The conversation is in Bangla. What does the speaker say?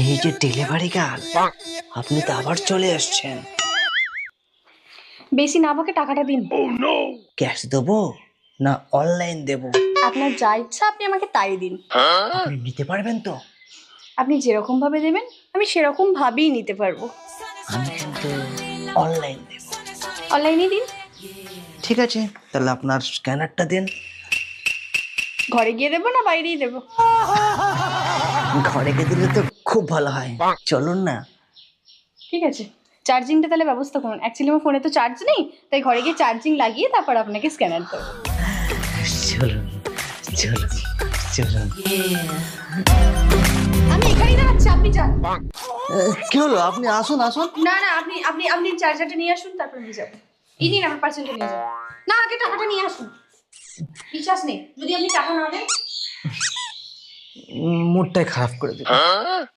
এই যে ডেলিভারি গার্ল, আপনি তো আবার চলে আসছেন। বেশি না বকে টাকাটা দিন। ক্যাশ দেবো না অনলাইন দেবো? আপনার যা ইচ্ছা আপনি আমাকে তাই দিন। আপনি নিতে পারবেন তো? আপনি যেরকম ভাবে দেবেন আমি সেরকম ভাবেই নিতে পারবো। আমি কিন্তু অনলাইন দেবো। অনলাইনে দিন। ঠিক আছে, তাহলে আপনার স্ক্যানারটা দিন। ঘরে গিয়ে দেবো না বাইরেই দেবো? ঘরে গিয়ে দিলে তো খুব ভালো হয়, চলুন না। ঠিক আছে, চার্জিংটা তাহলে ব্যবস্থা করুন। অ্যাকচুয়ালি আমার ফোনে তো চার্জ নেই, তাই ঘরে গিয়ে চার্জিং লাগিয়ে তারপর আপনাকে স্ক্যানার দেবো। চলুন চলুন চলুন। আমি এখানেই দাঁড়াচ্ছি, আপনি যান। কি হলো, আপনি আসুন আসুন। না না, আপনি আপনি আপনি চার্জারটা নিয়ে আসুন, তারপর আমি যাবো। এই নিন আমার পার্সেলটা নিয়ে যান। না, আগে টাকাটা নিয়ে আসুন। বিশ্বাস নেই, যদি আপনি টাকা না দেন। মুডটাই খারাপ করে দিল।